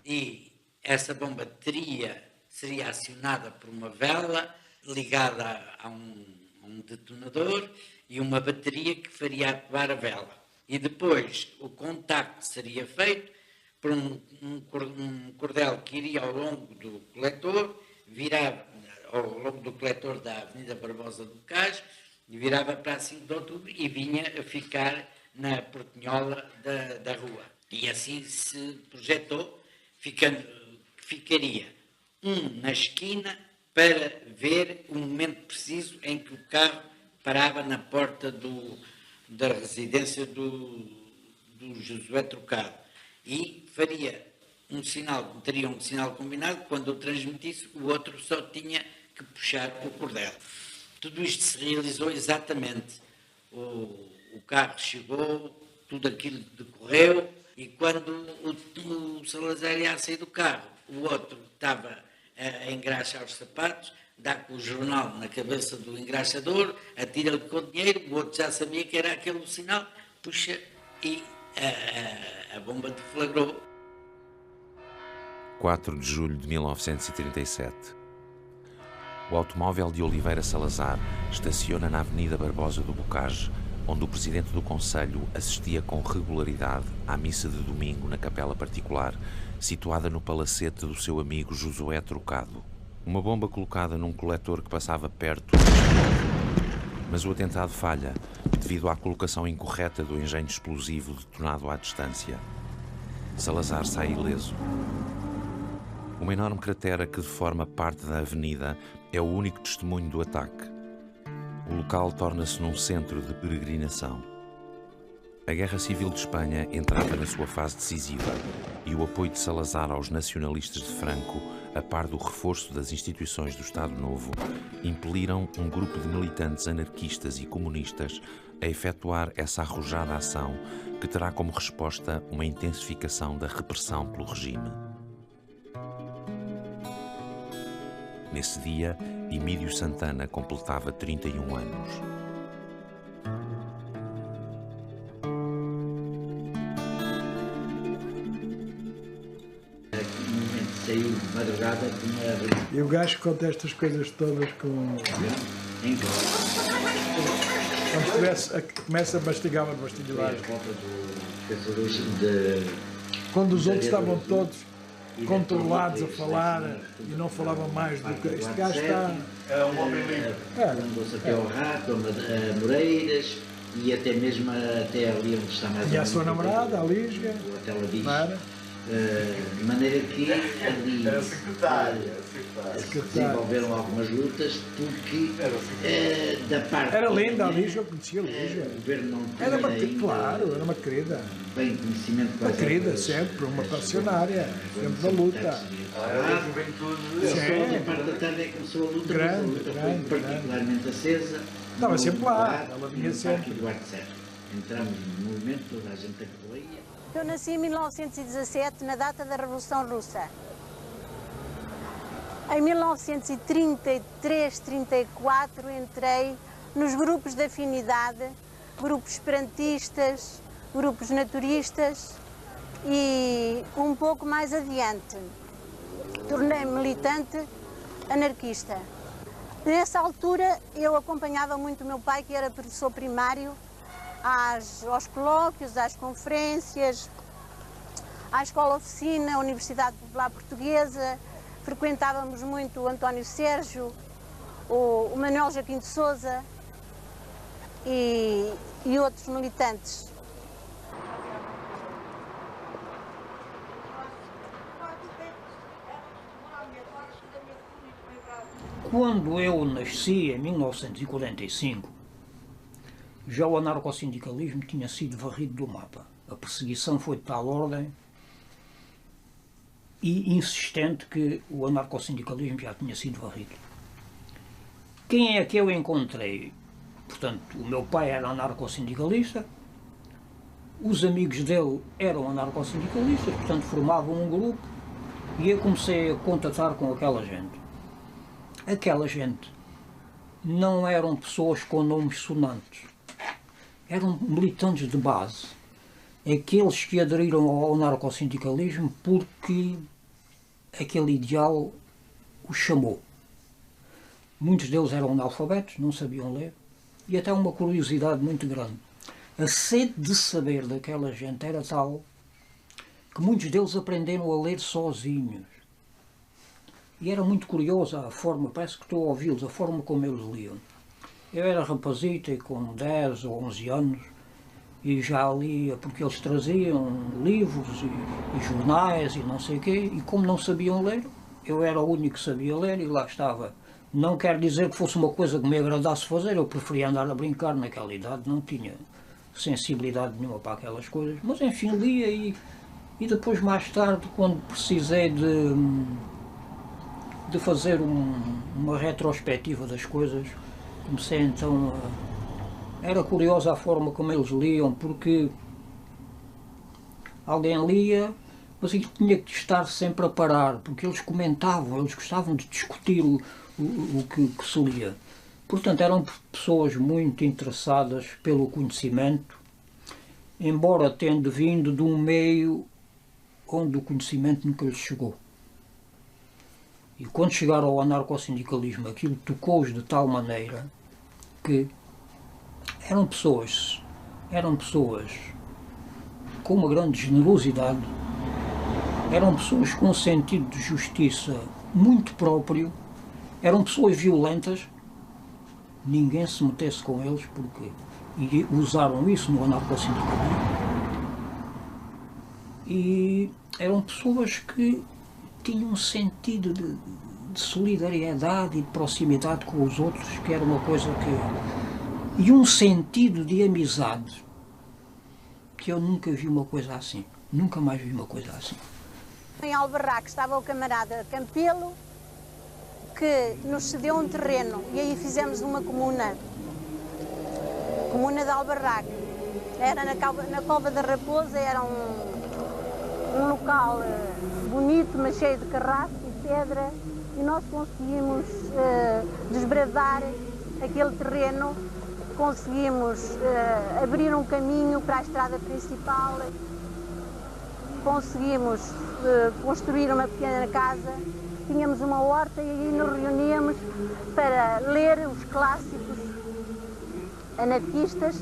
e essa bomba seria acionada por uma vela ligada a um detonador e uma bateria que faria atuar a vela. E depois o contacto seria feito por um cordel que iria ao longo do coletor, virava ao longo do coletor da Avenida Barbosa do Bocage, e virava para a 5 de Outubro e vinha a ficar na portinhola da rua. E assim se projetou, ficaria um na esquina para ver o momento preciso em que o carro parava na porta da residência do Josué Trocado. E teria um sinal combinado, quando o transmitisse, o outro só tinha que puxar o cordel. Tudo isto se realizou exatamente. O carro chegou, tudo aquilo decorreu, e quando o Salazar ia sair do carro, o outro estava a engraxar os sapatos, dá com o jornal na cabeça do engraxador, atira-lhe com o dinheiro, o outro já sabia que era aquele o sinal, puxa e a bomba deflagrou. 4 de julho de 1937. O automóvel de Oliveira Salazar estaciona na Avenida Barbosa do Bocage, onde o presidente do Conselho assistia com regularidade à missa de domingo na capela particular, situada no palacete do seu amigo Josué Trocado. Uma bomba colocada num coletor que passava perto, mas o atentado falha devido à colocação incorreta do engenho explosivo detonado à distância. Salazar sai ileso. Uma enorme cratera que deforma parte da avenida é o único testemunho do ataque. O local torna-se num centro de peregrinação. A Guerra Civil de Espanha entrava na sua fase decisiva e o apoio de Salazar aos nacionalistas de Franco, a par do reforço das instituições do Estado Novo, impeliram um grupo de militantes anarquistas e comunistas a efetuar essa arrojada ação que terá como resposta uma intensificação da repressão pelo regime. Nesse dia, Emílio Santana completava 31 anos. Saiu de madrugada com uma... E o gajo conta estas coisas todas com... Como se tivesse... Começa a mastigar uma pastilha. Quando os outros estavam todos controlados a falar e não falavam mais do que... Este gajo está... É um homem livre. Andou-se até ao Rato, a Moreiras e até mesmo até ali onde está mais... E a sua namorada, a Lígia. Até ela diz. De maneira que ali Era secretária. se desenvolveram algumas lutas porque da parte... Era linda a Lígia, eu conhecia a Lígia. O governo não tinha Era uma, ainda claro, era uma querida. bem conhecimento Uma querida, sempre, uma passionária, sempre da luta. A juventude. Sim. A parte da tarde é que começou a luta, Grande, mas a luta grande, foi particularmente acesa. Estava sempre lá, ela vinha no sempre. Parque Eduardo Serra. Entramos no movimento, toda a gente apoia. Eu nasci em 1917, na data da Revolução Russa. Em 1933, 34, entrei nos grupos de afinidade, grupos esperantistas, grupos naturistas e um pouco mais adiante tornei-me militante anarquista. Nessa altura eu acompanhava muito o meu pai, que era professor primário, aos colóquios, às conferências, à escola-oficina, à Universidade Popular Portuguesa. Frequentávamos muito o António Sérgio, o Manuel Joaquim de Sousa e outros militantes. Quando eu nasci, em 1945, já o anarcossindicalismo tinha sido varrido do mapa. A perseguição foi de tal ordem e insistente que o anarcossindicalismo já tinha sido varrido. Quem é que eu encontrei? Portanto, o meu pai era anarcossindicalista, os amigos dele eram anarcossindicalistas, portanto formavam um grupo e eu comecei a contatar com aquela gente. Aquela gente não eram pessoas com nomes sonantes. Eram militantes de base, aqueles que aderiram ao anarcossindicalismo porque aquele ideal os chamou. Muitos deles eram analfabetos, não sabiam ler, e até uma curiosidade muito grande. A sede de saber daquela gente era tal que muitos deles aprenderam a ler sozinhos. E era muito curiosa a forma, parece que estou a ouvi-los, a forma como eles liam. Eu era rapazito e com 10 ou 11 anos e já lia, porque eles traziam livros e jornais e não sei o quê, e como não sabiam ler, eu era o único que sabia ler e lá estava. Não quer dizer que fosse uma coisa que me agradasse fazer, eu preferia andar a brincar naquela idade, não tinha sensibilidade nenhuma para aquelas coisas, mas enfim, lia e depois mais tarde, quando precisei de fazer uma retrospectiva das coisas, comecei então a... Era curiosa a forma como eles liam, porque alguém lia, mas tinha que estar sempre a parar, porque eles comentavam, eles gostavam de discutir o que se lia. Portanto, eram pessoas muito interessadas pelo conhecimento, embora tendo vindo de um meio onde o conhecimento nunca lhes chegou. E quando chegaram ao anarcossindicalismo, aquilo tocou-os de tal maneira que eram pessoas com uma grande generosidade, eram pessoas com um sentido de justiça muito próprio, eram pessoas violentas, ninguém se metesse com eles, porque e usaram isso no anarcossindicalismo, e eram pessoas que tinham um sentido de solidariedade e de proximidade com os outros, que era uma coisa que... e um sentido de amizade, que eu nunca vi uma coisa assim, nunca mais vi uma coisa assim. Em Albarraque estava o camarada Campelo, que nos cedeu um terreno, e aí fizemos uma comuna de Albarraque. Era na Cova da Raposa, era um local bonito, mas cheio de carrasco e pedra, e nós conseguimos desbravar aquele terreno, conseguimos abrir um caminho para a estrada principal, conseguimos construir uma pequena casa, tínhamos uma horta e aí nos reuníamos para ler os clássicos anarquistas.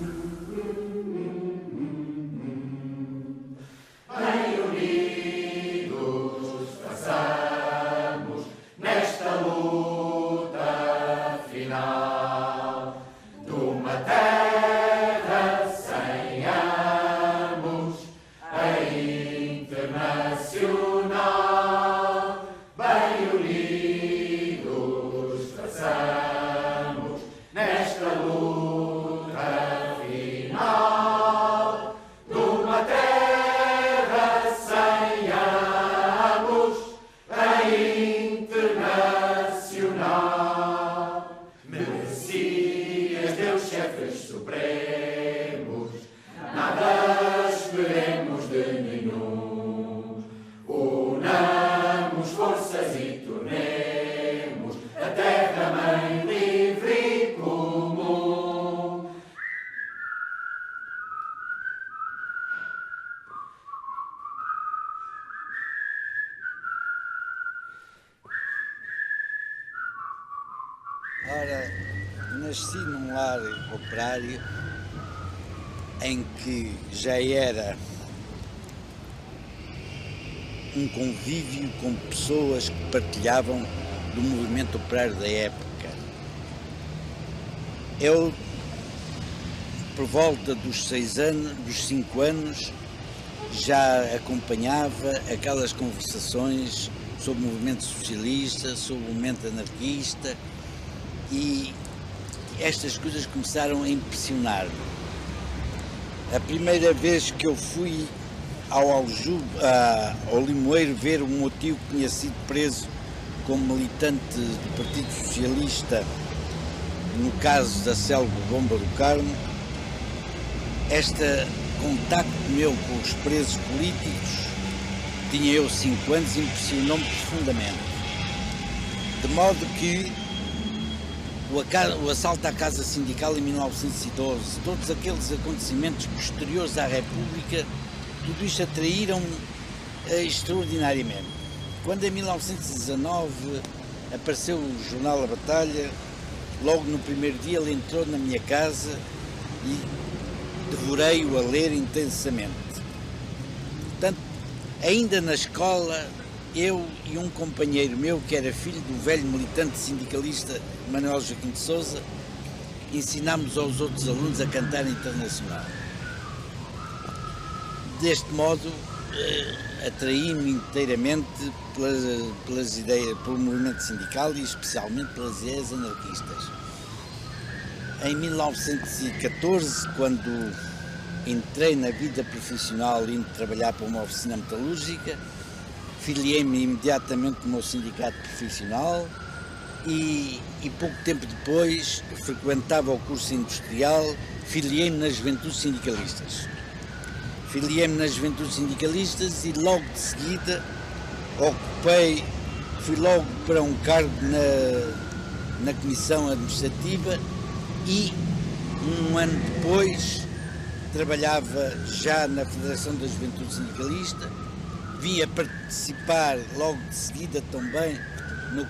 Ora, nasci num lar operário em que já era um convívio com pessoas que partilhavam do movimento operário da época. Eu, por volta dos 5 anos, já acompanhava aquelas conversações sobre o movimento socialista, sobre o movimento anarquista, e estas coisas começaram a impressionar-me. A primeira vez que eu fui ao Limoeiro ver o meu tio que tinha sido preso como militante do Partido Socialista no caso da célula Bomba do Carmo, este contacto meu com os presos políticos, tinha eu 5 anos, impressionou-me profundamente. De modo que o assalto à Casa Sindical em 1912, todos aqueles acontecimentos posteriores à República, tudo isto atraíram-me extraordinariamente. Quando em 1919 apareceu o jornal A Batalha, logo no primeiro dia ele entrou na minha casa e devorei-o a ler intensamente. Portanto, ainda na escola, eu e um companheiro meu, que era filho do velho militante sindicalista Manuel Joaquim de Sousa, ensinámos aos outros alunos a cantar Internacional. Deste modo, atraí-me inteiramente pelas ideias, pelo movimento sindical e especialmente pelas ideias anarquistas. Em 1914, quando entrei na vida profissional indo trabalhar para uma oficina metalúrgica, filiei-me imediatamente no meu sindicato profissional e pouco tempo depois frequentava o curso industrial, filiei-me nas Juventudes Sindicalistas. Filiei-me nas Juventudes Sindicalistas e logo de seguida fui logo para um cargo na Comissão Administrativa e um ano depois trabalhava já na Federação da Juventude Sindicalista, vim a participar logo de seguida também no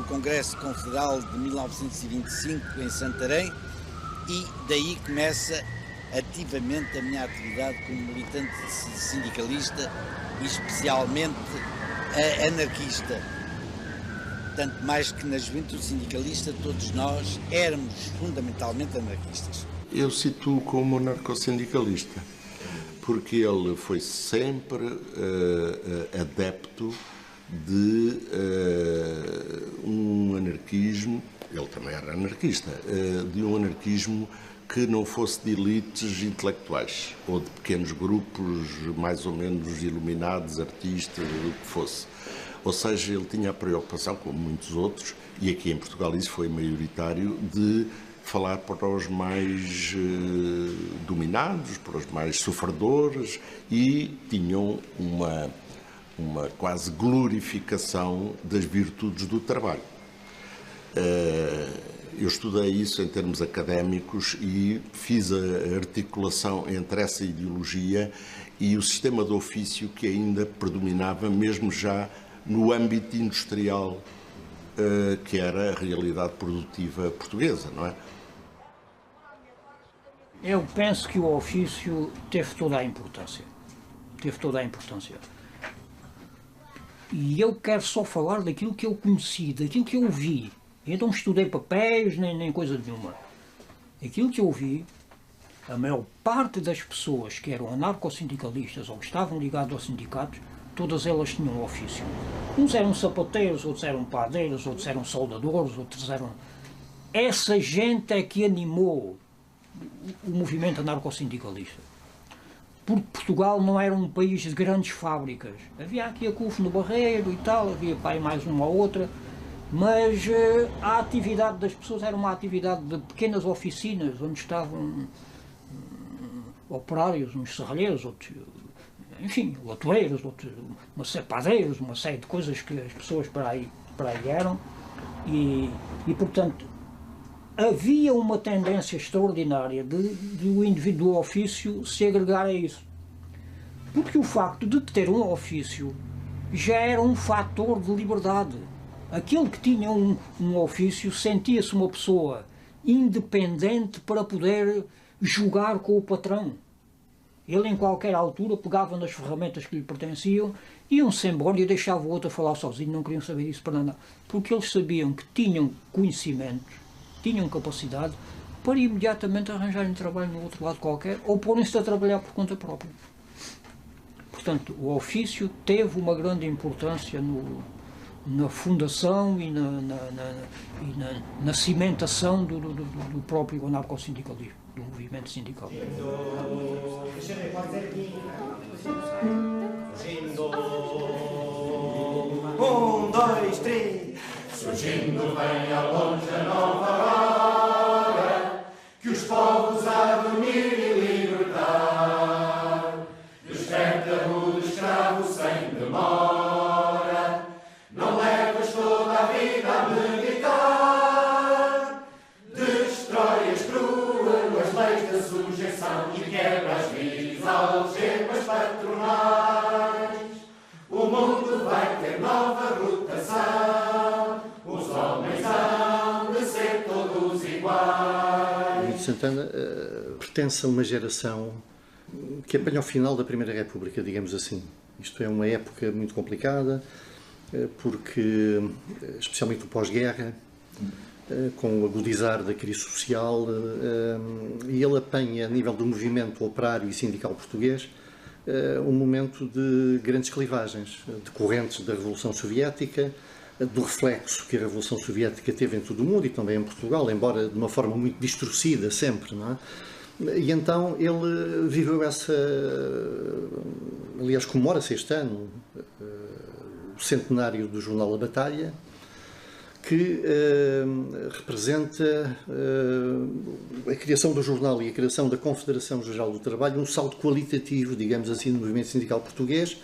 Congresso Confederal de 1925 em Santarém e daí começa ativamente a minha atividade como militante sindicalista e especialmente anarquista. Tanto mais que na juventude sindicalista todos nós éramos fundamentalmente anarquistas. Eu situo como anarcossindicalista, porque ele foi sempre adepto de um anarquismo, ele também era anarquista, de um anarquismo que não fosse de elites intelectuais ou de pequenos grupos mais ou menos iluminados, artistas, o que fosse. Ou seja, ele tinha a preocupação, como muitos outros, e aqui em Portugal isso foi maioritário, de falar para os mais dominados, para os mais sofredores, e tinham uma quase glorificação das virtudes do trabalho. Eu estudei isso em termos académicos e fiz a articulação entre essa ideologia e o sistema de ofício que ainda predominava, mesmo já no âmbito industrial, que era a realidade produtiva portuguesa, não é? Eu penso que o ofício teve toda a importância. Teve toda a importância. E eu quero só falar daquilo que eu conheci, daquilo que eu vi. Eu não estudei papéis, nem coisa nenhuma. Aquilo que eu vi, a maior parte das pessoas que eram anarcossindicalistas ou que estavam ligados aos sindicatos, todas elas tinham ofício. Uns eram sapateiros, outros eram padeiros, outros eram soldadores, outros eram... Essa gente é que animou o movimento anarcossindicalista. Porque Portugal não era um país de grandes fábricas. Havia aqui a CUF no Barreiro e tal, havia para aí mais uma ou outra, mas a atividade das pessoas era uma atividade de pequenas oficinas, onde estavam operários, uns serralheiros, outros, enfim, latoeiros, padeiros, uma série de coisas que as pessoas para aí eram, e portanto, havia uma tendência extraordinária de o indivíduo do ofício se agregar a isso. Porque o facto de ter um ofício já era um fator de liberdade. Aquele que tinha um ofício sentia-se uma pessoa independente para poder jogar com o patrão. Ele, em qualquer altura, pegava nas ferramentas que lhe pertenciam, iam-se embora e deixava o outro a falar sozinho, não queriam saber disso para nada. Porque eles sabiam que tinham conhecimentos, tinham capacidade para imediatamente arranjarem trabalho no outro lado qualquer ou porem-se a trabalhar por conta própria. Portanto, o ofício teve uma grande importância na fundação e na cimentação do próprio anarcossindicalismo, do movimento sindical. Um, dois, três. Surgindo bem ao longe a nova hora, que os povos há de unir e libertar. Desperta o escravo sem demora, não leves toda a vida a meditar. Destrói as cruas, as leis da sujeição e quebra as visas, algemas patronais. O mundo vai vai ter nova rotação. Os homens hão de ser todos iguais. Emílio Santana pertence a uma geração que apanha o final da Primeira República, digamos assim. Isto é uma época muito complicada, porque, especialmente o pós-guerra, com o agudizar da crise social, e ele apanha, a nível do movimento operário e sindical português, um momento de grandes clivagens, decorrentes da Revolução Soviética, do reflexo que a Revolução Soviética teve em todo o mundo e também em Portugal, embora de uma forma muito distorcida sempre, não é? E então ele viveu essa... Aliás, comemora-se este ano o centenário do jornal A Batalha, que representa a criação do jornal e a criação da Confederação Geral do Trabalho, um salto qualitativo, digamos assim, no movimento sindical português,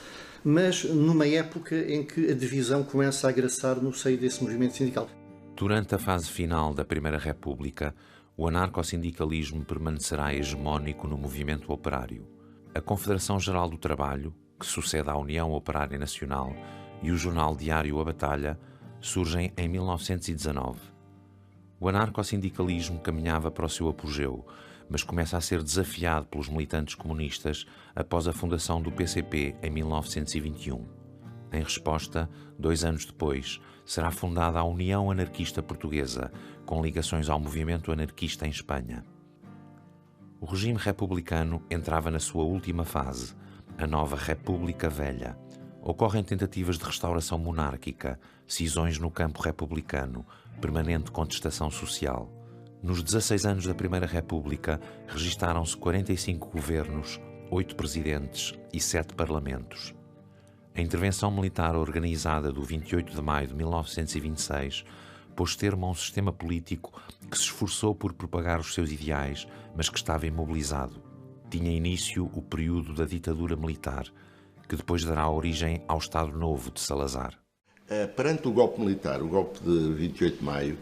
mas numa época em que a divisão começa a agressar no seio desse movimento sindical. Durante a fase final da Primeira República, o anarcossindicalismo permanecerá hegemónico no movimento operário. A Confederação Geral do Trabalho, que sucede à União Operária Nacional, e o jornal diário A Batalha surgem em 1919. O anarcossindicalismo caminhava para o seu apogeu, mas começa a ser desafiado pelos militantes comunistas após a fundação do PCP em 1921. Em resposta, 2 anos depois, será fundada a União Anarquista Portuguesa, com ligações ao movimento anarquista em Espanha. O regime republicano entrava na sua última fase, a nova República Velha. Ocorrem tentativas de restauração monárquica, cisões no campo republicano, permanente contestação social. Nos 16 anos da Primeira República, registaram-se 45 governos, 8 presidentes e 7 parlamentos. A intervenção militar organizada do 28 de maio de 1926 pôs termo a um sistema político que se esforçou por propagar os seus ideais, mas que estava imobilizado. Tinha início o período da ditadura militar, que depois dará origem ao Estado Novo de Salazar. Perante o golpe militar, o golpe de 28 de maio,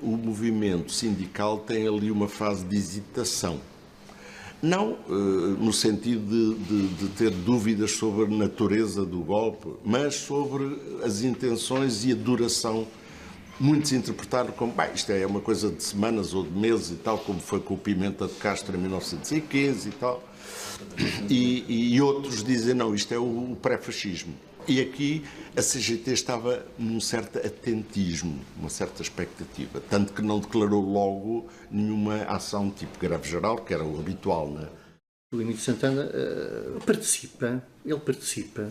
o movimento sindical tem ali uma fase de hesitação. Não no sentido de ter dúvidas sobre a natureza do golpe, mas sobre as intenções e a duração. Muitos interpretaram como, isto é uma coisa de semanas ou de meses e tal, como foi com o Pimenta de Castro em 1915 e tal. E outros dizem, não, isto é o pré-fascismo. E aqui a CGT estava num certo atentismo, uma certa expectativa, tanto que não declarou logo nenhuma ação tipo greve geral, que era o habitual, não é? O Emílio Santana participa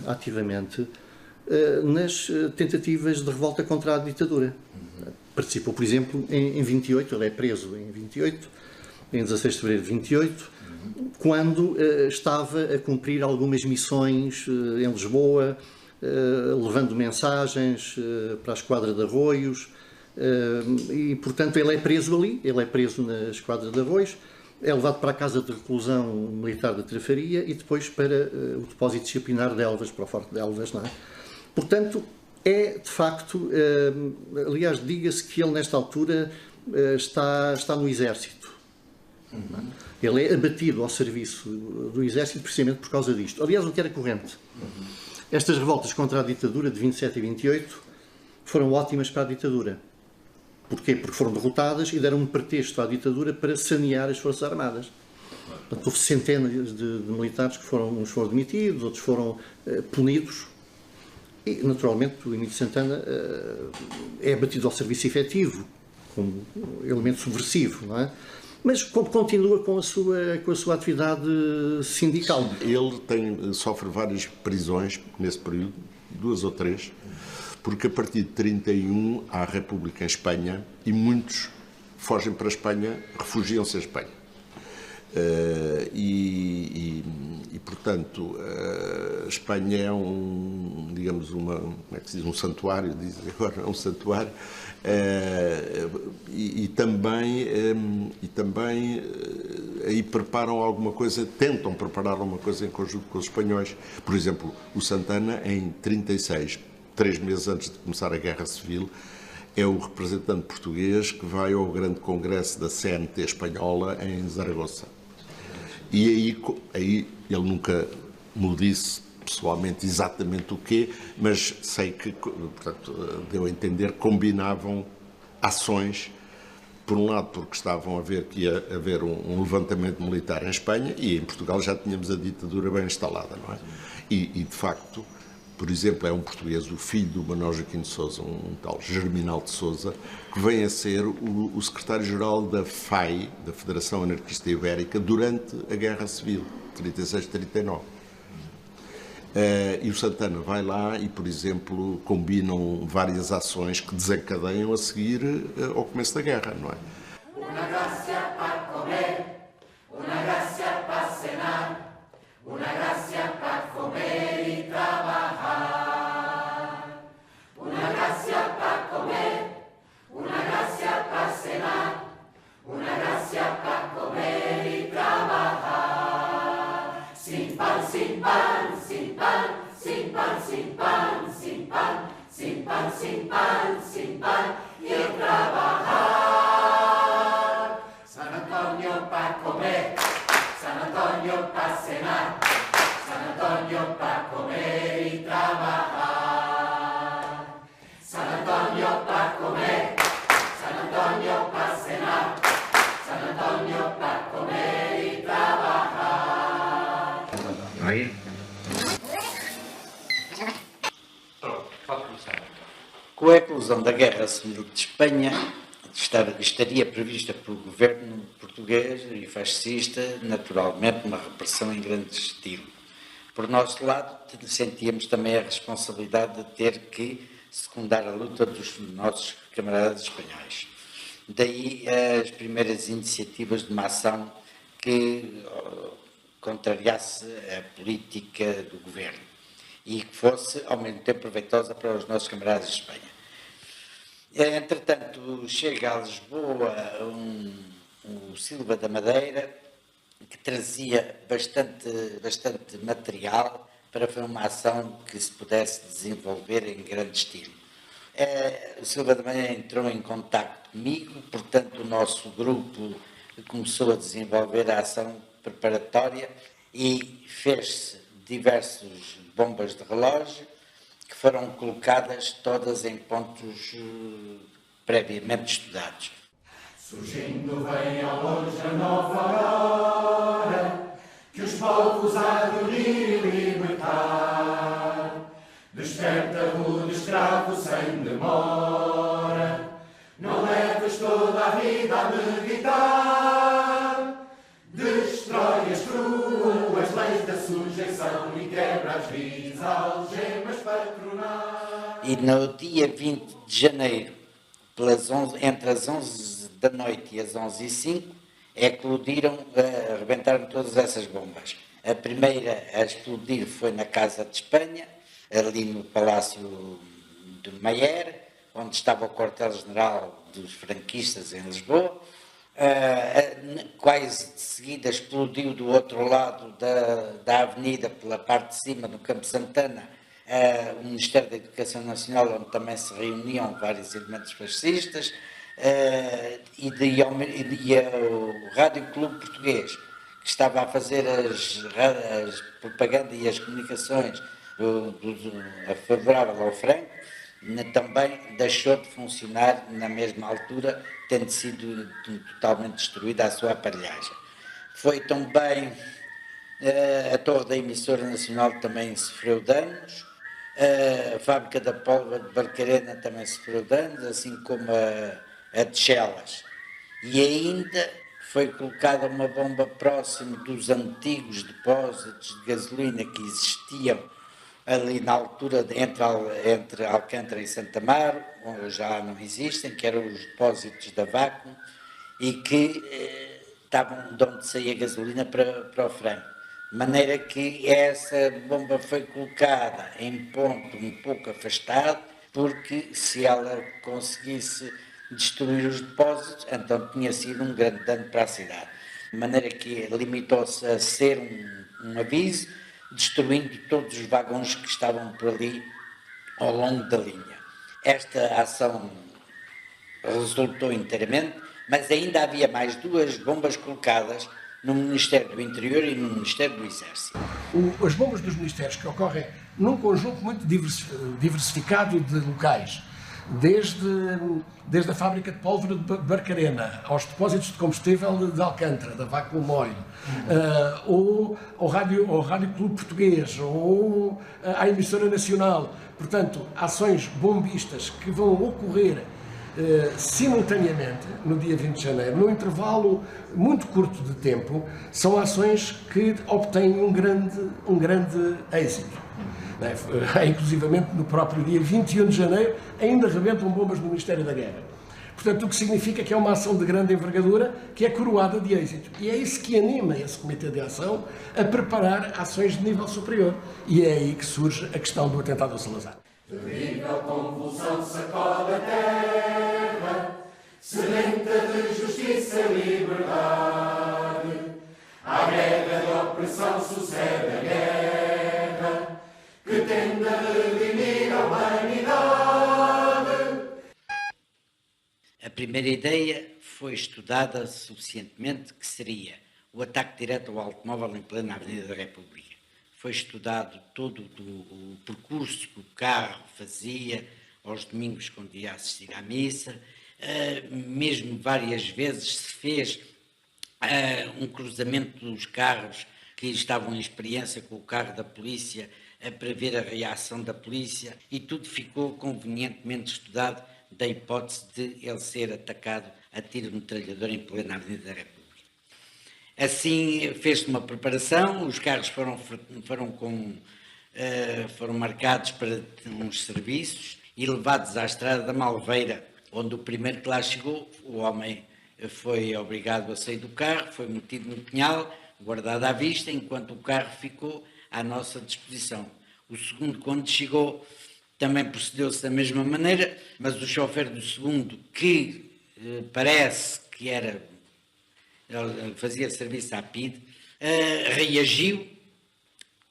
ativamente nas tentativas de revolta contra a ditadura. Participou, por exemplo, em 28, ele é preso em 28, em 16 de fevereiro de 28, quando estava a cumprir algumas missões em Lisboa, levando mensagens para a Esquadra de Arroios, e portanto ele é preso ali, ele é preso na Esquadra de Arroios, é levado para a casa de reclusão militar da Trafaria e depois para o depósito disciplinar de Elvas, para o Forte de Elvas, não é? Portanto, é de facto, aliás, diga-se que ele nesta altura está no Exército. Ele é abatido ao serviço do Exército precisamente por causa disto. Aliás, o que era corrente. Estas revoltas contra a ditadura de 27 e 28 foram ótimas para a ditadura. Porquê? Porque foram derrotadas e deram um pretexto à ditadura para sanear as Forças Armadas. Portanto, houve centenas de militares que uns foram demitidos, outros foram punidos. E, naturalmente, o Emílio Santana é abatido ao serviço efetivo, como elemento subversivo, não é? Mas continua com a sua atividade sindical. Ele sofre várias prisões nesse período, 2 ou 3, porque a partir de 31 há a República em Espanha e muitos fogem para a Espanha, refugiam-se em Espanha. Portanto, a Espanha é digamos, como é que se diz, um santuário, dizem agora, é um santuário, e também aí preparam alguma coisa, tentam preparar alguma coisa em conjunto com os espanhóis. Por exemplo, o Santana, em 36, 3 meses antes de começar a Guerra Civil, é o representante português que vai ao grande congresso da CNT espanhola em Zaragoza. E aí ele nunca me disse, pessoalmente exatamente o quê, mas sei que, portanto, deu a entender que combinavam ações, por um lado porque estavam a ver que ia haver um levantamento militar em Espanha e em Portugal já tínhamos a ditadura bem instalada, não é? E de facto, por exemplo, é um português, o filho do Manuel Joaquim de Sousa, um tal Germinal de Sousa, que vem a ser o secretário-geral da FAI, da Federação Anarquista Ibérica, durante a Guerra Civil, 36-39. E o Santana vai lá e, por exemplo, combinam várias ações que desencadeiam a seguir ao começo da guerra, não é? Una gracia para comer, una gracia para cenar, una gracia para comer y trabajar. Una gracia para comer, una gracia para cenar, una gracia para comer y trabajar. Sin pan, sin pan, sin pan, sin pan, sin pan, sin pan, sin pan, sin pan, sin pan y trabajar. San Antonio para comer, San Antonio para cenar, San Antonio para comer y trabajar. San Antonio para comer, San Antonio para cenar, San Antonio para comer y trabajar. Aí? Com a eclosão da Guerra Civil de Espanha, estaria prevista pelo governo português e fascista, naturalmente, uma repressão em grande estilo. Por nosso lado, sentíamos também a responsabilidade de ter que secundar a luta dos nossos camaradas espanhóis. Daí as primeiras iniciativas de uma ação que contrariasse a política do governo e que fosse, ao mesmo tempo, proveitosa para os nossos camaradas de Espanha. Entretanto, chega a Lisboa o Silva da Madeira, que trazia bastante material para fazer uma ação que se pudesse desenvolver em grande estilo. O Silva da Madeira entrou em contacto comigo, portanto, o nosso grupo começou a desenvolver a ação preparatória e fez-se diversas bombas de relógio que foram colocadas todas em pontos previamente estudados. Surgindo vem ao longe a nova aurora, que os povos há de unir e libertar. Desperta rude escravo sem demora, não leves toda a vida a meditar. Destrói as cruas leis da sujeição e quebra as vis algemas patronais. E no dia 20 de janeiro, entre as 11 da noite e as 11h05, rebentaram todas essas bombas. A primeira a explodir foi na Casa de Espanha, ali no Palácio de Maier, onde estava o quartel-general dos franquistas em Lisboa. Quase de seguida explodiu do outro lado da avenida, pela parte de cima, no Campo Santana, o Ministério da Educação Nacional, onde também se reuniam vários elementos fascistas, e o Rádio Clube Português, que estava a fazer as propaganda e as comunicações favorável ao Franco, também deixou de funcionar na mesma altura, tendo sido totalmente destruída a sua aparelhagem. Foi também a torre da emissora nacional também sofreu danos, a fábrica da pólvora de Barcarena também sofreu danos, assim como a de Chelas. E ainda foi colocada uma bomba próximo dos antigos depósitos de gasolina que existiam ali na altura entre Alcântara e Santa Amaro, onde já não existem, que eram os depósitos da Vácuo, e que estavam de onde saía a gasolina para o Franco. De maneira que essa bomba foi colocada em ponto um pouco afastado, porque se ela conseguisse destruir os depósitos, então tinha sido um grande dano para a cidade. De maneira que limitou-se a ser um aviso, destruindo todos os vagões que estavam por ali ao longo da linha. Esta ação resultou inteiramente, mas ainda havia mais duas bombas colocadas no Ministério do Interior e no Ministério do Exército. as bombas dos ministérios que ocorrem num conjunto muito diversificado de locais, desde a fábrica de pólvora de Barcarena, aos depósitos de combustível de Alcântara, da Vacuum Oil, ou ao Rádio Clube Português, ou à emissora nacional. Portanto, ações bombistas que vão ocorrer simultaneamente no dia 20 de janeiro, num intervalo muito curto de tempo, são ações que obtêm um grande êxito. Inclusivamente no próprio dia 21 de janeiro ainda rebentam bombas no Ministério da Guerra. Portanto, o que significa que é uma ação de grande envergadura que é coroada de êxito. E é isso que anima esse Comitê de Ação a preparar ações de nível superior. E é aí que surge a questão do atentado ao Salazar. Terrível convulsão sacode a terra, sedenta de justiça e liberdade. À guerra de opressão sucede a guerra, que tende a redimir a humanidade. A primeira ideia foi estudada suficientemente, que seria o ataque direto ao automóvel em plena Avenida da República. Foi estudado todo o percurso que o carro fazia aos domingos quando ia assistir à missa, mesmo várias vezes se fez um cruzamento dos carros que estavam em experiência com o carro da polícia para ver a reação da polícia, e tudo ficou convenientemente estudado da hipótese de ele ser atacado a tiro de metralhadora em plena Avenida da República. Assim, fez-se uma preparação, os carros foram marcados para uns serviços e levados à estrada da Malveira, onde o primeiro que lá chegou, o homem foi obrigado a sair do carro, foi metido no pinhal, guardado à vista, enquanto o carro ficou à nossa disposição. O segundo, quando chegou, também procedeu-se da mesma maneira, mas o chofer do segundo, que parece que ele fazia serviço à PID, reagiu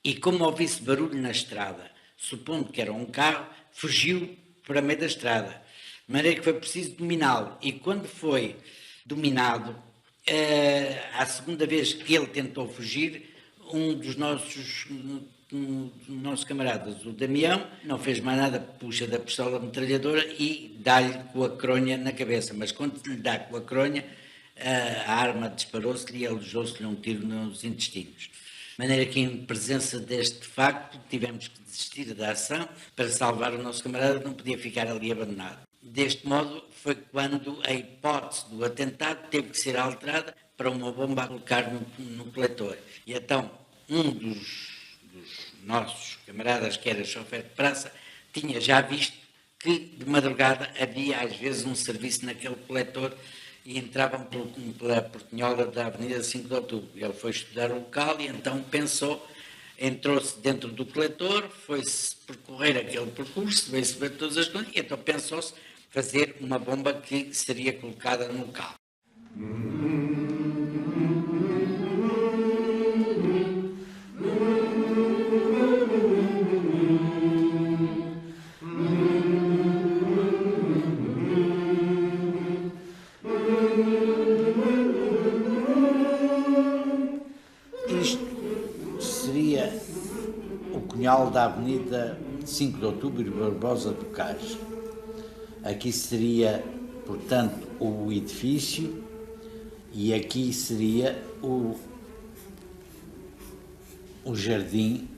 e, como ouvisse barulho na estrada, supondo que era um carro, fugiu para meio da estrada, de maneira que foi preciso dominá-lo. E quando foi dominado, a segunda vez que ele tentou fugir, um dos nossos camaradas, o Damião, não fez mais nada, puxa da pistola metralhadora e dá-lhe com a cronha na cabeça, mas quando lhe dá com a cronha, a arma disparou-se-lhe e alojou-se-lhe um tiro nos intestinos. De maneira que, em presença deste facto, tivemos que desistir da ação para salvar o nosso camarada, não podia ficar ali abandonado. Deste modo, foi quando a hipótese do atentado teve que ser alterada para uma bomba a colocar no coletor. E então, um dos nossos camaradas, que era chofer de praça, tinha já visto que de madrugada havia às vezes um serviço naquele coletor e entravam pela portinhola da Avenida 5 de Outubro. Ele foi estudar o local e então pensou, entrou-se dentro do coletor, foi-se percorrer aquele percurso, veio-se ver todas as coisas e então pensou-se fazer uma bomba que seria colocada no local. Da Avenida 5 de Outubro e Barbosa do Cais. Aqui seria, portanto, o edifício e aqui seria o jardim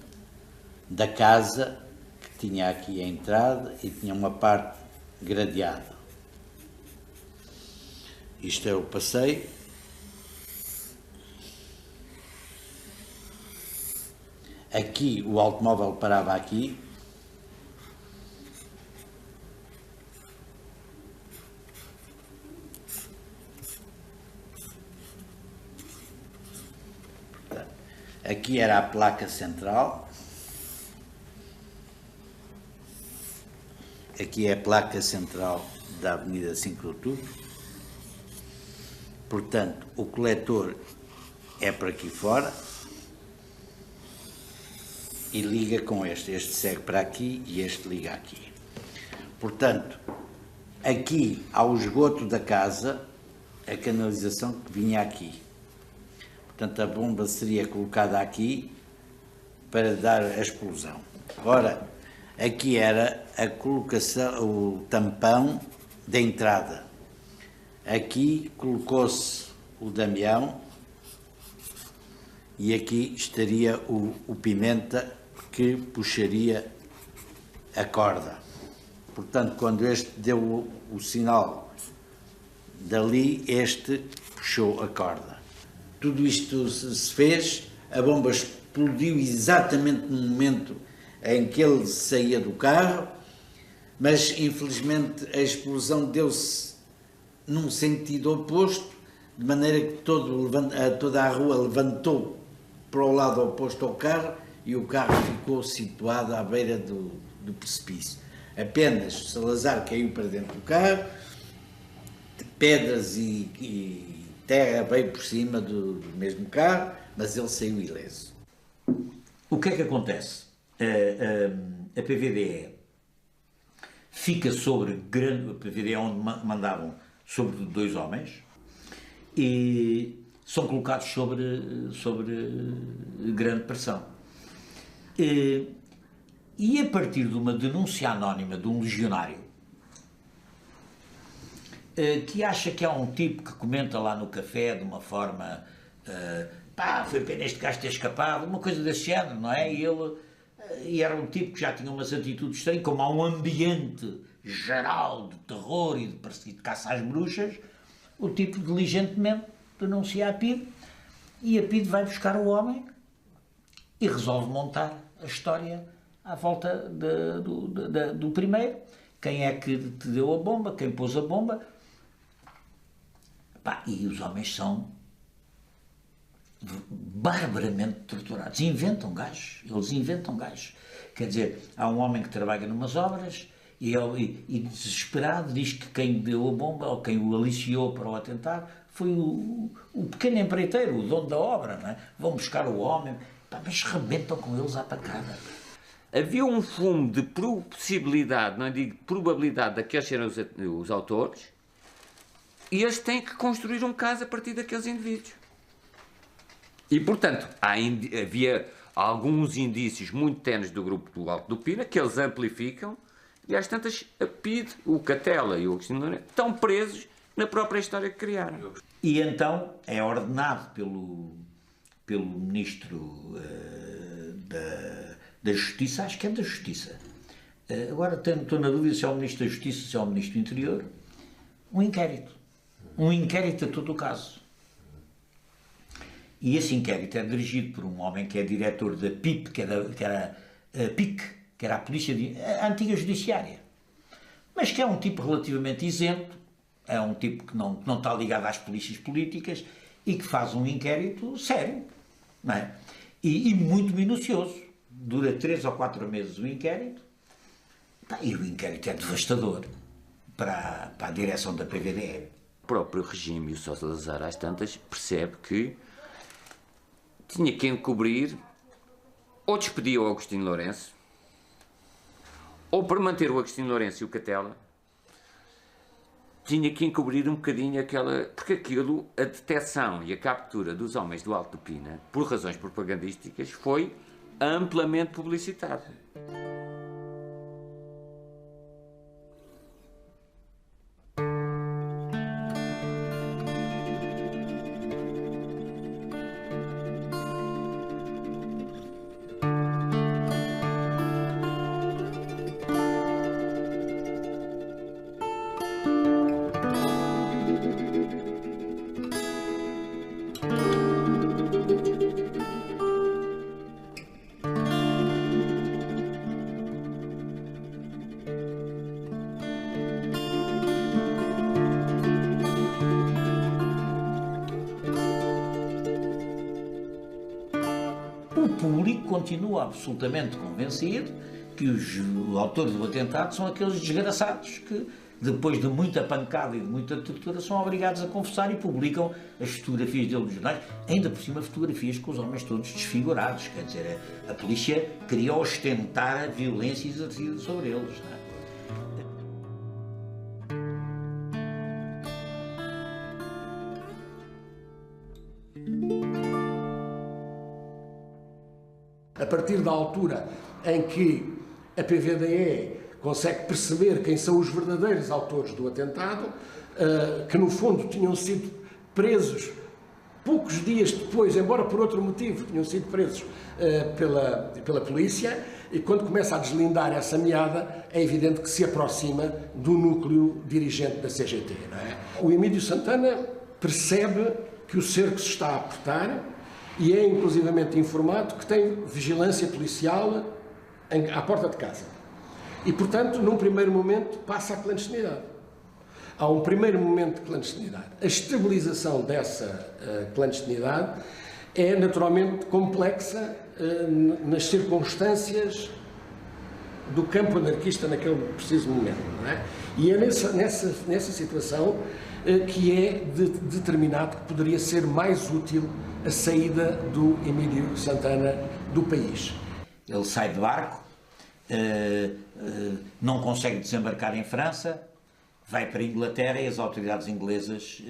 da casa, que tinha aqui a entrada e tinha uma parte gradeada. Isto é o passeio. Aqui o automóvel parava aqui. Aqui era a placa central. Aqui é a placa central da Avenida 5 de Outubro. Portanto, o coletor é por aqui fora. E liga com este segue para aqui e este liga aqui. Portanto, aqui ao esgoto da casa, a canalização que vinha aqui. Portanto, a bomba seria colocada aqui para dar a explosão. Ora, aqui era a colocação, o tampão da entrada. Aqui colocou-se o Damião e aqui estaria o Pimenta que puxaria a corda. Portanto, quando este deu o sinal dali, este puxou a corda. Tudo isto se fez, a bomba explodiu exatamente no momento em que ele saía do carro, mas infelizmente a explosão deu-se num sentido oposto, de maneira que toda a rua levantou para o lado oposto ao carro e o carro ficou situado à beira do precipício. Apenas Salazar caiu para dentro do carro, pedras e terra veio por cima do mesmo carro, mas ele saiu ileso. O que é que acontece? A PVDE fica sobre grande... A PVDE é onde mandavam sobre 2 homens e são colocados sobre grande pressão. E a partir de uma denúncia anónima de um legionário que acha que é um tipo que comenta lá no café de uma forma foi pena este gajo ter escapado, uma coisa desse género, não é? E era um tipo que já tinha umas atitudes estranhas, como há um ambiente geral de terror e de caça às bruxas, o tipo diligentemente denuncia a PIDE e a PIDE vai buscar o homem e resolve montar a história à volta do primeiro. Quem é que te deu a bomba, quem pôs a bomba. E os homens são barbaramente torturados. Eles inventam gajos. Quer dizer, há um homem que trabalha numas obras e desesperado diz que quem deu a bomba ou quem o aliciou para o atentado foi o pequeno empreiteiro, o dono da obra, não é? Vão buscar o homem, mas rebentam com eles à pacada. Havia um fumo de possibilidade, não digo probabilidade, daqueles serem os autores, e eles têm que construir um caso a partir daqueles indivíduos. E, portanto, havia alguns indícios muito tenues do grupo do Alto do Pina que eles amplificam, e às tantas a PIDE, o Catela e o Agostinho Lourenço estão presos na própria história que criaram. E então é ordenado pelo Ministro da Justiça, acho que é da Justiça, agora estou na dúvida se é o Ministro da Justiça ou se é o Ministro do Interior, um inquérito a todo o caso. E esse inquérito é dirigido por um homem que é diretor da PIP, que era a PIC, que era a antiga judiciária, mas que é um tipo relativamente isento, é um tipo que não está ligado às polícias políticas e que faz um inquérito sério, não é? E muito minucioso. Dura 3 ou 4 meses o inquérito, e o inquérito é devastador para a direção da PVDE. O próprio regime e o Salazar, às tantas, percebe que tinha que encobrir, ou despedir o Agostinho Lourenço, ou para manter o Agostinho Lourenço e o Catela, tinha que encobrir um bocadinho porque aquilo, a detecção e a captura dos homens do Alto do Pina, por razões propagandísticas, foi amplamente publicitado. O público continua absolutamente convencido que os autores do atentado são aqueles desgraçados que, depois de muita pancada e de muita tortura, são obrigados a confessar e publicam as fotografias deles nos jornais, ainda por cima fotografias com os homens todos desfigurados. Quer dizer, a polícia queria ostentar a violência exercida sobre eles, não é? A partir da altura em que a PVDE consegue perceber quem são os verdadeiros autores do atentado, que no fundo tinham sido presos poucos dias depois, embora por outro motivo, tinham sido presos pela polícia, e quando começa a deslindar essa meada, é evidente que se aproxima do núcleo dirigente da CGT. Não é? O Emílio Santana percebe que o cerco se está a apertar e é inclusivamente informado que tem vigilância policial à porta de casa. E, portanto, num primeiro momento, passa à clandestinidade. Há um primeiro momento de clandestinidade. A estabilização dessa clandestinidade é naturalmente complexa nas circunstâncias do campo anarquista naquele preciso momento. Não é? E é nessa situação que é determinado que poderia ser mais útil a saída do Emílio Santana do país. Ele sai de barco, não consegue desembarcar em França, vai para a Inglaterra e as autoridades inglesas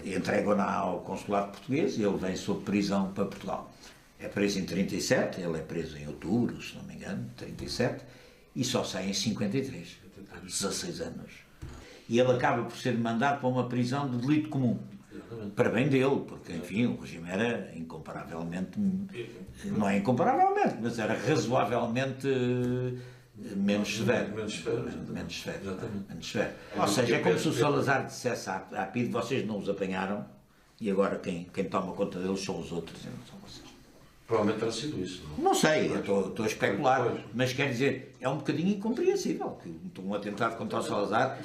entregam-na ao consulado português e ele vem sob prisão para Portugal. É preso em 37, ele é preso em outubro, se não me engano, 37, e só sai em 53, 16 anos. E ele acaba por ser mandado para uma prisão de delito comum. Para bem dele, porque, enfim, o regime era incomparavelmente, não é incomparavelmente, mas era razoavelmente menos severo. Menos severo. Ou seja, é como se o Salazar dissesse à PIDE, vocês não os apanharam e agora quem toma conta deles são os outros e não são vocês. Provavelmente terá sido isso. Não sei, eu estou a especular, mas quer dizer, é um bocadinho incompreensível que um atentado contra o Salazar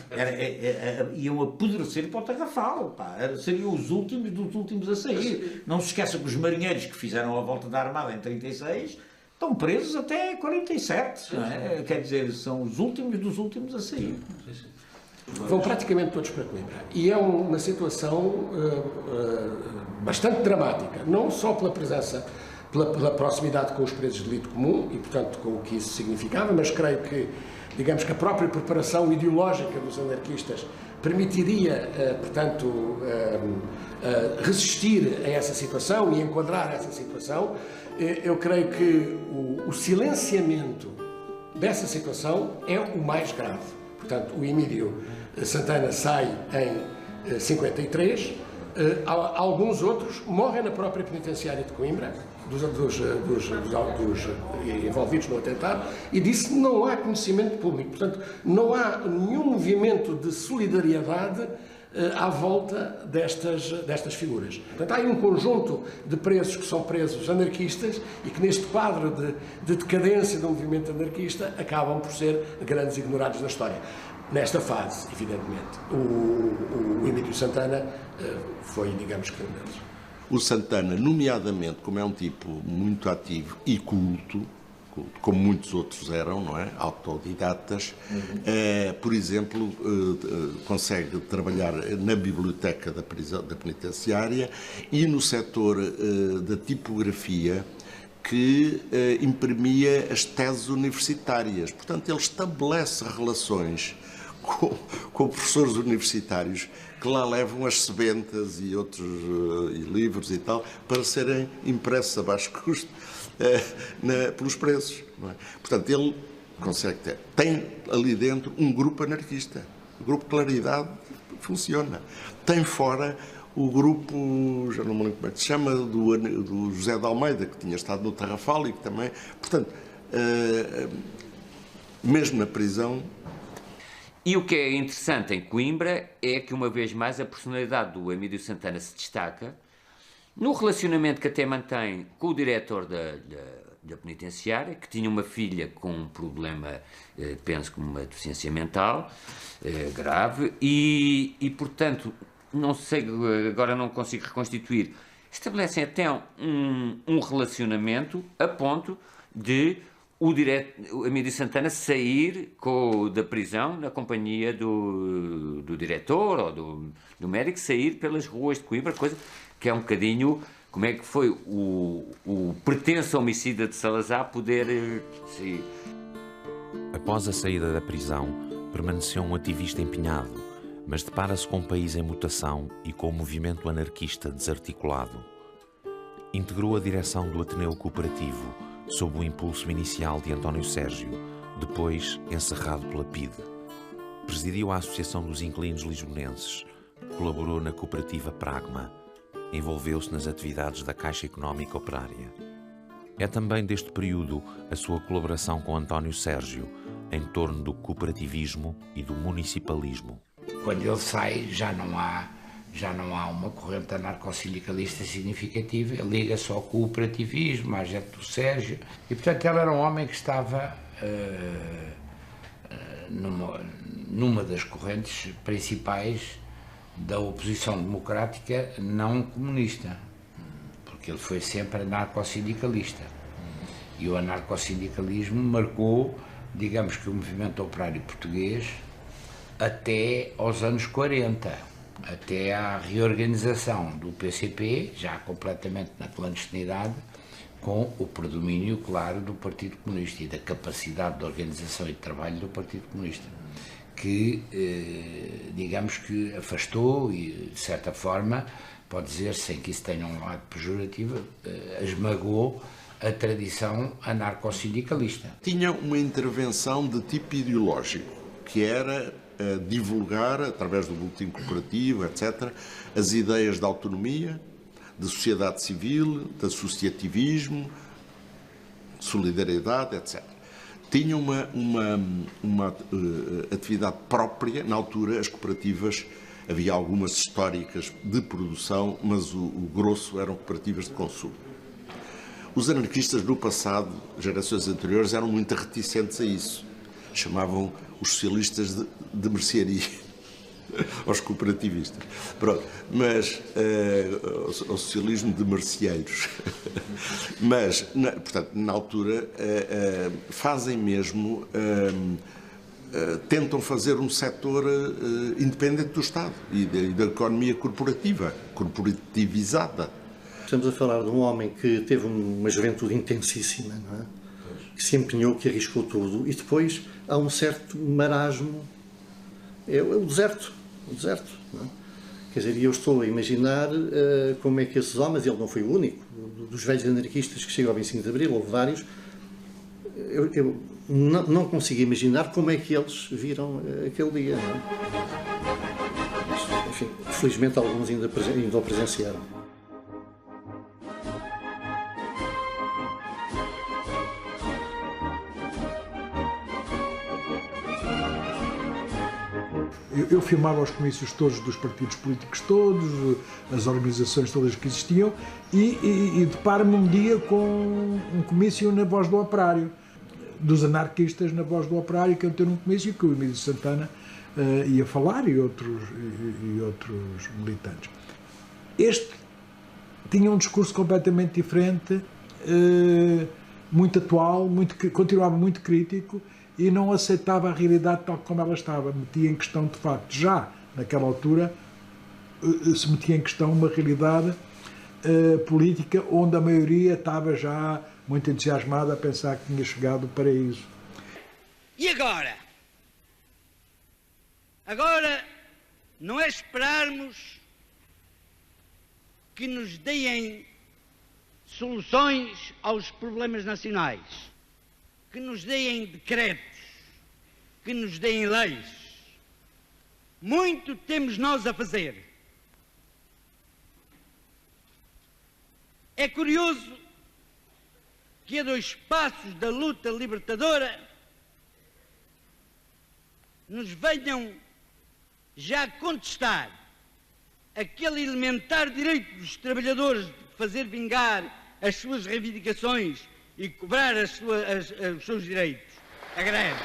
iam apodrecer para o Tarrafal, seriam os últimos dos últimos a sair. Não se esqueça que os marinheiros que fizeram a volta da Armada em 36 estão presos até 47, não é? Quer dizer, são os últimos dos últimos a sair. Vão praticamente todos para Coimbra. E é uma situação bastante dramática, não só pela presença, pela proximidade com os presos de delito comum e, portanto, com o que isso significava, mas creio que, digamos que a própria preparação ideológica dos anarquistas permitiria, portanto, resistir a essa situação e enquadrar essa situação. Eu creio que o silenciamento dessa situação é o mais grave. Portanto, o Emílio Santana sai em 53, alguns outros morrem na própria penitenciária de Coimbra, dos envolvidos no atentado, e disso não há conhecimento público. Portanto, não há nenhum movimento de solidariedade à volta destas figuras. Portanto, há aí um conjunto de presos que são presos anarquistas e que neste quadro de decadência do movimento anarquista acabam por ser grandes ignorados da história. Nesta fase, evidentemente, o Emílio Santana foi, digamos que um deles. O Santana, nomeadamente, como é um tipo muito ativo e culto, como muitos outros eram, não é? Autodidatas, por exemplo, consegue trabalhar na biblioteca da penitenciária e no setor da tipografia, que imprimia as teses universitárias. Portanto, ele estabelece relações com professores universitários que lá levam as sebentas e outros livros e tal para serem impressos a baixo custo pelos presos. Não é? Portanto, ele consegue ter. Tem ali dentro um grupo anarquista. O grupo Claridade funciona. Tem fora o grupo, já não me lembro como é que se chama, do José de Almeida, que tinha estado no Tarrafal e que também... Portanto, mesmo na prisão... E o que é interessante em Coimbra é que, uma vez mais, a personalidade do Emílio Santana se destaca no relacionamento que até mantém com o diretor da penitenciária, que tinha uma filha com um problema, penso que uma deficiência mental grave, e, portanto, não sei, agora não consigo reconstituir, estabelecem até um relacionamento a ponto de o Emílio Santana sair da prisão na companhia do diretor ou do médico, sair pelas ruas de Coimbra, coisa que é um bocadinho como é que foi o pretenso homicida de Salazar poder sair. Após a saída da prisão, permaneceu um ativista empenhado, mas depara-se com um país em mutação e com o movimento anarquista desarticulado. Integrou a direção do Ateneu Cooperativo, sob o impulso inicial de António Sérgio, depois encerrado pela PIDE. Presidiu a Associação dos Inquilinos Lisbonenses, colaborou na cooperativa Pragma, envolveu-se nas atividades da Caixa Económica Operária. É também deste período a sua colaboração com António Sérgio, em torno do cooperativismo e do municipalismo. Quando ele sai, já não há uma corrente anarcossindicalista significativa, ele liga-se ao cooperativismo, à gente do Sérgio, e portanto ele era um homem que estava numa das correntes principais da oposição democrática não comunista, porque ele foi sempre anarcossindicalista. E o anarcossindicalismo marcou, digamos que o movimento operário português até aos anos 40, até à reorganização do PCP, já completamente na clandestinidade, com o predomínio, claro, do Partido Comunista e da capacidade de organização e de trabalho do Partido Comunista, que, digamos que afastou e, de certa forma, pode dizer, sem que isso tenha um lado pejorativo, esmagou a tradição anarcossindicalista. Tinha uma intervenção de tipo ideológico, que era divulgar, através do boletim cooperativo, etc., as ideias de autonomia, de sociedade civil, de associativismo, solidariedade, etc. Tinha uma atividade própria. Na altura, as cooperativas, havia algumas históricas de produção, mas o grosso eram cooperativas de consumo. Os anarquistas do passado, gerações anteriores, eram muito reticentes a isso. Chamavam os socialistas de mercearia, aos cooperativistas. Pronto, mas ao socialismo de merceeiros. Mas, portanto, na altura, fazem mesmo, tentam fazer um setor independente do Estado e da economia corporativizada. Estamos a falar de um homem que teve uma juventude intensíssima, não é? Que se empenhou, que arriscou tudo, e depois há um certo marasmo, é o deserto, não é? Quer dizer, eu estou a imaginar como é que esses homens, ele não foi o único, dos velhos anarquistas que chegam ao 25 de Abril, houve vários, eu não consigo imaginar como é que eles viram aquele dia, não é? Mas, enfim, felizmente alguns ainda o presenciaram. Eu filmava os comícios todos dos partidos políticos todos, as organizações todas que existiam, e deparo-me um dia com um comício na Voz do Operário, dos anarquistas na Voz do Operário, que eu tenho um comício que o Emílio Santana ia falar e outros militantes. Este tinha um discurso completamente diferente, muito atual, continuava muito crítico, e não aceitava a realidade tal como ela estava, metia em questão, de facto, já naquela altura, se metia em questão uma realidade política onde a maioria estava já muito entusiasmada a pensar que tinha chegado o paraíso. E agora? Agora não é esperarmos que nos deem soluções aos problemas nacionais, que nos deem decretos, que nos deem leis. Muito temos nós a fazer. É curioso que a 2 passos da luta libertadora nos venham já contestar aquele elementar direito dos trabalhadores de fazer vingar as suas reivindicações e cobrar os seus direitos, a greve.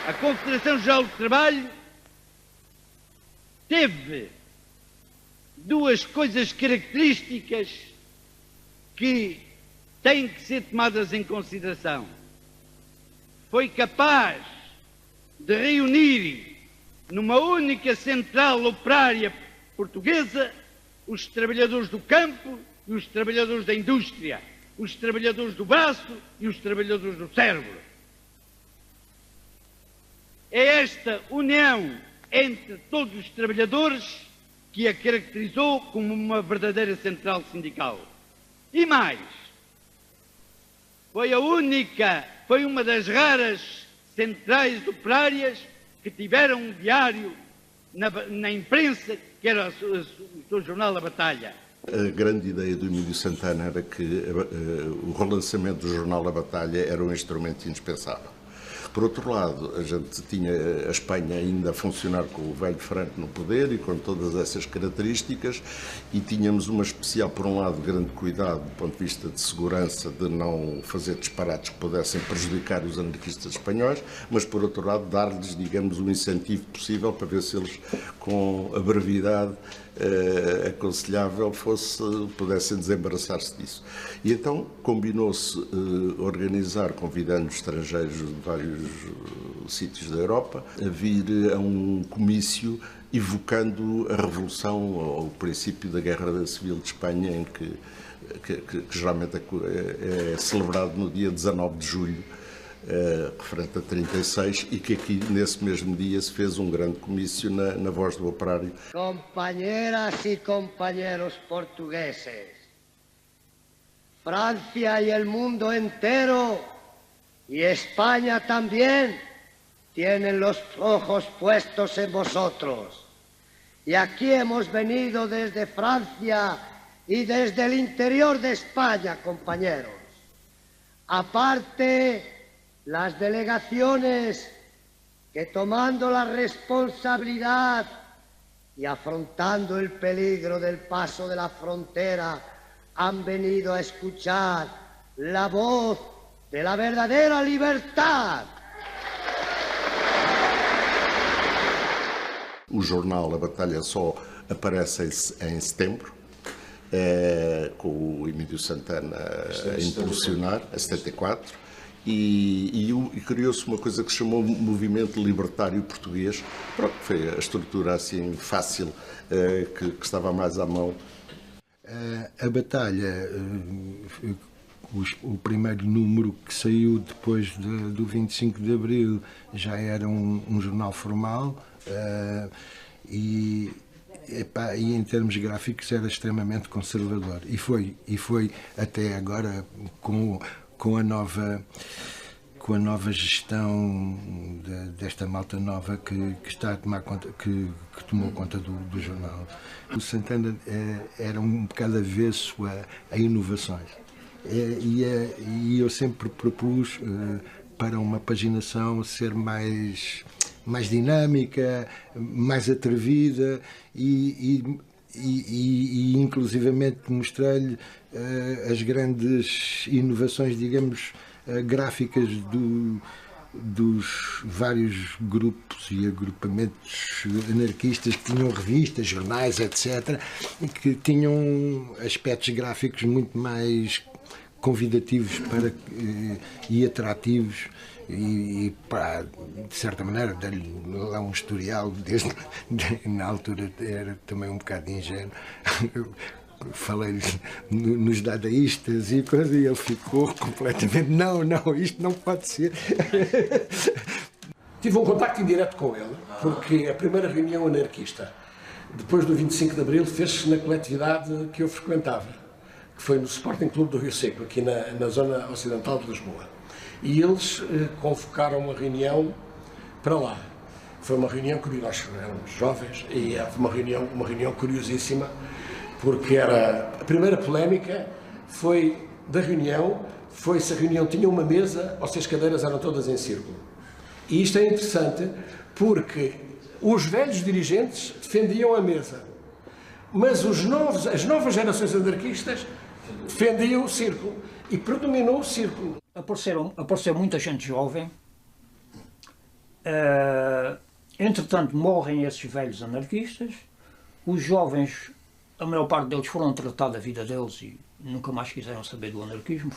A Confederação Geral do Trabalho teve 2 coisas características que têm que ser tomadas em consideração. Foi capaz de reunir numa única central operária portuguesa os trabalhadores do campo e os trabalhadores da indústria. os trabalhadores do braço e os trabalhadores do cérebro. É esta união entre todos os trabalhadores que a caracterizou como uma verdadeira central sindical. E mais, foi uma das raras centrais operárias que tiveram um diário na imprensa, que era o seu jornal A Batalha. A grande ideia do Emílio Santana era que o relançamento do jornal A Batalha era um instrumento indispensável. Por outro lado, a gente tinha a Espanha ainda a funcionar com o velho Franco no poder e com todas essas características, e tínhamos uma especial, por um lado, grande cuidado do ponto de vista de segurança, de não fazer disparates que pudessem prejudicar os anarquistas espanhóis, mas por outro lado dar-lhes, digamos, o incentivo possível para ver se eles, com a brevidade aconselhável, pudessem desembaraçar-se disso. E então combinou-se organizar, convidando estrangeiros de vários sítios da Europa, a vir a um comício evocando a Revolução, ou o princípio da Guerra Civil de Espanha, em que geralmente é celebrado no dia 19 de julho, referente a 36, e que aqui, nesse mesmo dia, se fez um grande comício na Voz do Operário. Compañeras y compañeros portugueses, Francia y el mundo entero, y España también, tienen los ojos puestos en vosotros. Y aquí hemos venido desde Francia y desde el interior de España, compañeros. Aparte, las delegaciones que, tomando la responsabilidad y afrontando el peligro del paso de la frontera, han venido a escuchar la voz de la verdadera libertad. O jornal A Batalha só aparece em setembro, com o Emílio Santana a impulsionar, a 74, e criou-se uma coisa que se chamou Movimento Libertário Português. Pronto, foi a estrutura assim fácil que estava mais à mão. A Batalha, o primeiro número que saiu depois do 25 de Abril, já era um jornal formal, e em termos gráficos era extremamente conservador, e foi até agora com a nova gestão desta malta nova que está a tomar conta, que tomou conta do jornal. O Santana era um bocado avesso a inovações, e eu sempre propus para uma paginação ser mais dinâmica, mais atrevida, e inclusivamente mostrei-lhe as grandes inovações, digamos, gráficas dos vários grupos e agrupamentos anarquistas que tinham revistas, jornais, etc., que tinham aspectos gráficos muito mais convidativos e atrativos, e de certa maneira dar-lhe lá um historial, na altura era também um bocado ingênuo. Falei nos dadaístas e ele ficou completamente, não, isto não pode ser. Tive um contacto indireto com ele, porque a primeira reunião anarquista, depois do 25 de Abril, fez-se na coletividade que eu frequentava, que foi no Sporting Clube do Rio Seco, aqui na zona ocidental de Lisboa. E eles convocaram uma reunião para lá. Foi uma reunião curiosa, nós éramos jovens, e foi uma reunião curiosíssima, porque a primeira polémica foi da reunião, foi se a reunião tinha uma mesa ou se as cadeiras eram todas em círculo. E isto é interessante porque os velhos dirigentes defendiam a mesa, mas as novas gerações anarquistas defendiam o círculo, e predominou o círculo. Apareceu muita gente jovem, entretanto morrem esses velhos anarquistas, os jovens, a maior parte deles foram tratados da vida deles e nunca mais quiseram saber do anarquismo.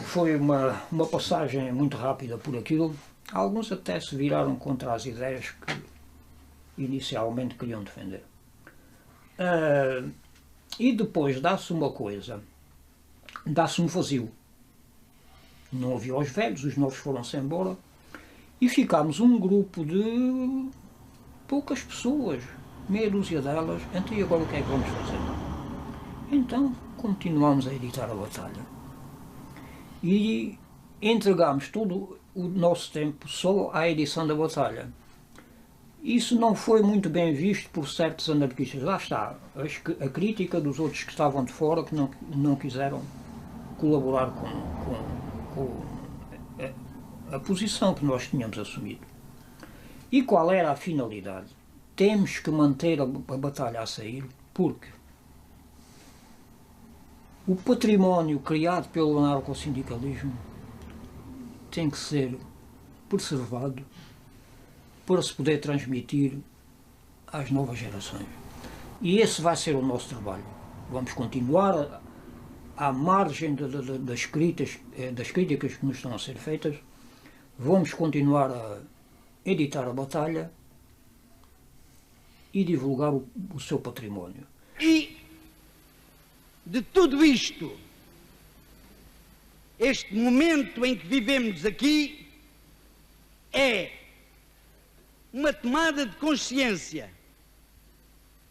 Foi uma passagem muito rápida por aquilo. Alguns até se viraram contra as ideias que inicialmente queriam defender. E depois dá-se uma coisa, dá-se um vazio. Não havia os velhos, os novos foram-se embora e ficámos um grupo de poucas pessoas, meia dúzia delas. Então, e agora o que é que vamos fazer? Então continuamos a editar a Batalha e entregámos todo o nosso tempo só à edição da Batalha. Isso não foi muito bem visto por certos anarquistas. Lá está, a crítica dos outros que estavam de fora, que não quiseram colaborar com a posição que nós tínhamos assumido. E qual era a finalidade? Temos que manter a Batalha a sair, porque o património criado pelo anarcossindicalismo tem que ser preservado para se poder transmitir às novas gerações. E esse vai ser o nosso trabalho. Vamos continuar à margem das críticas que nos estão a ser feitas, vamos continuar a editar a Batalha e divulgar o seu património. E de tudo isto, este momento em que vivemos aqui é uma tomada de consciência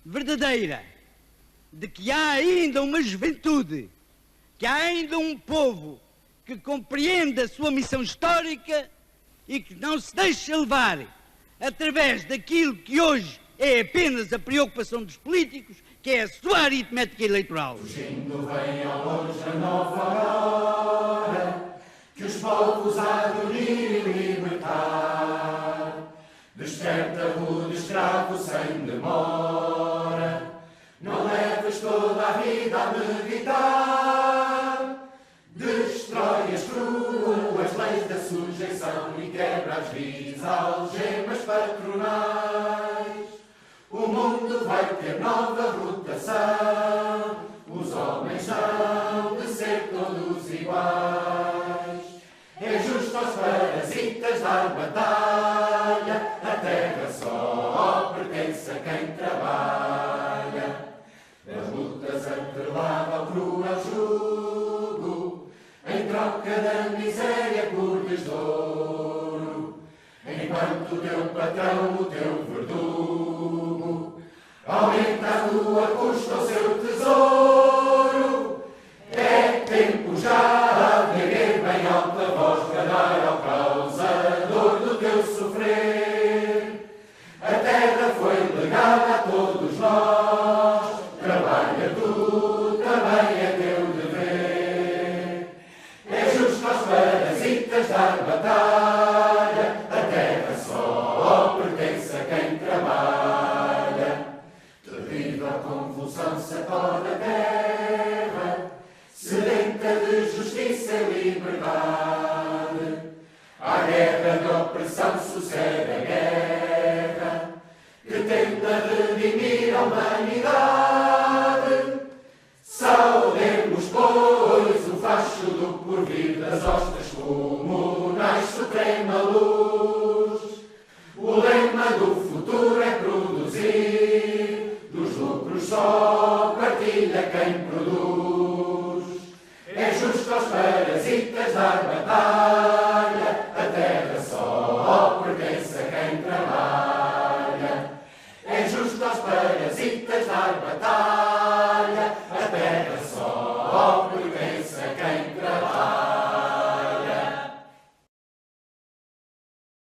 verdadeira de que há ainda uma juventude, que há ainda um povo que compreende a sua missão histórica e que não se deixa levar através daquilo que hoje é apenas a preocupação dos políticos, que é a sua aritmética eleitoral. Fugindo vem ao longe a nova aurora, que os povos há de unir e libertar. Desperta rude escravo sem demora, não leves toda a vida a meditar. Destrói as cruas leis da sujeição e quebra as vis algemas patronais. O mundo vai ter nova rotação, os homens hão de ser todos iguais. É justo aos parasitas dar batalha, a terra só pertence a quem trabalha. Das lutas atrelada ao cruel jugo, em troca da miséria por desdouro, enquanto o teu patrão, o teu verdugo, aumenta a tua custa o seu tesouro. É tempo já de erguer bem alta voz para dar ao causador do teu sofrer. A terra foi legada a todos nós, trabalha tu, também é teu dever. É justo aos parasitas dar batalha, a terra só pertence a quem trabalha. Terrível convulsão sacode a terra, sedenta de justiça e liberdade. À guerra de opressão sucede a guerra, que tenta redimir a humanidade. Saudemos, pois, o facho do porvir das hostes comunais, suprema luz. O lema do futuro é produzir, dos lucros só partilha quem produz. É justo aos parasitas dar batalha,